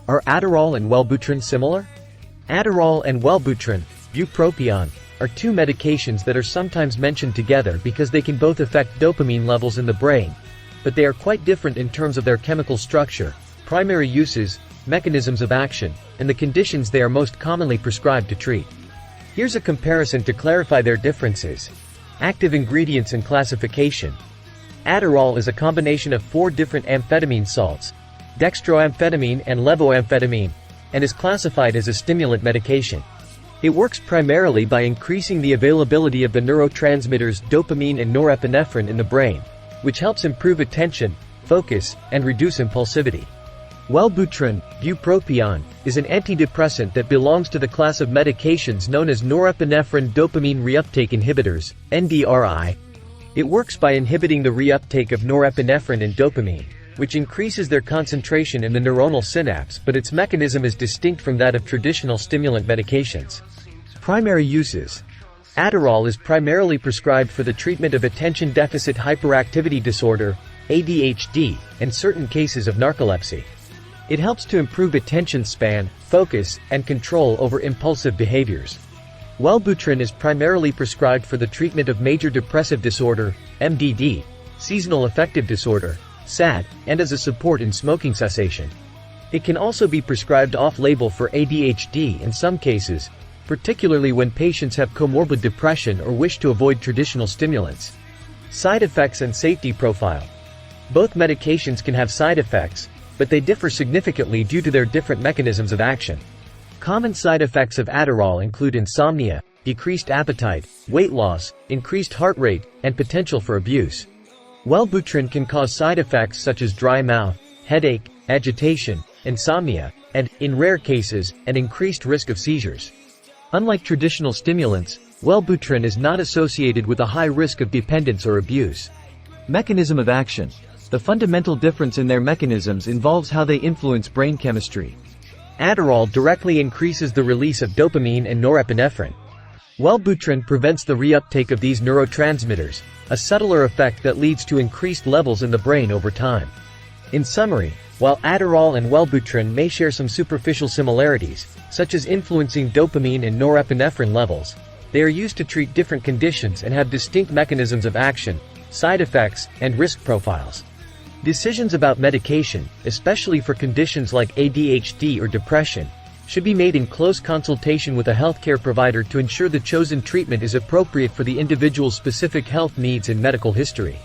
Are Adderall and Wellbutrin similar? Adderall and Wellbutrin, bupropion, are two medications that are sometimes mentioned together because they can both affect dopamine levels in the brain, but they are quite different in terms of their chemical structure, primary uses, mechanisms of action, and the conditions they are most commonly prescribed to treat. Here's a comparison to clarify their differences. Active ingredients and classification. Adderall is a combination of 4 different amphetamine salts, dextroamphetamine and levoamphetamine, and is classified as a stimulant medication. It works primarily by increasing the availability of the neurotransmitters dopamine and norepinephrine in the brain, which helps improve attention, focus, and reduce impulsivity. Wellbutrin, bupropion, is an antidepressant that belongs to the class of medications known as norepinephrine-dopamine reuptake inhibitors, NDRI. It works by inhibiting the reuptake of norepinephrine and dopamine, which increases their concentration in the neuronal synapse, but its mechanism is distinct from that of traditional stimulant medications. Primary uses. Adderall is primarily prescribed for the treatment of attention deficit hyperactivity disorder, ADHD, and certain cases of narcolepsy. It helps to improve attention span, focus, and control over impulsive behaviors. Wellbutrin is primarily prescribed for the treatment of major depressive disorder, MDD, seasonal affective disorder, SAD, and as a support in smoking cessation. It can also be prescribed off-label for ADHD in some cases, particularly when patients have comorbid depression or wish to avoid traditional stimulants. Side effects and safety profile. Both medications can have side effects, but they differ significantly due to their different mechanisms of action. Common side effects of Adderall include insomnia, decreased appetite, weight loss, increased heart rate, and potential for abuse. Wellbutrin can cause side effects such as dry mouth, headache, agitation, insomnia, and, in rare cases, an increased risk of seizures. Unlike traditional stimulants, Wellbutrin is not associated with a high risk of dependence or abuse. Mechanism of action. The fundamental difference in their mechanisms involves how they influence brain chemistry. Adderall directly increases the release of dopamine and norepinephrine. Wellbutrin prevents the reuptake of these neurotransmitters, a subtler effect that leads to increased levels in the brain over time. In summary, while Adderall and Wellbutrin may share some superficial similarities, such as influencing dopamine and norepinephrine levels, they are used to treat different conditions and have distinct mechanisms of action, side effects, and risk profiles. Decisions about medication, especially for conditions like ADHD or depression, should be made in close consultation with a healthcare provider to ensure the chosen treatment is appropriate for the individual's specific health needs and medical history.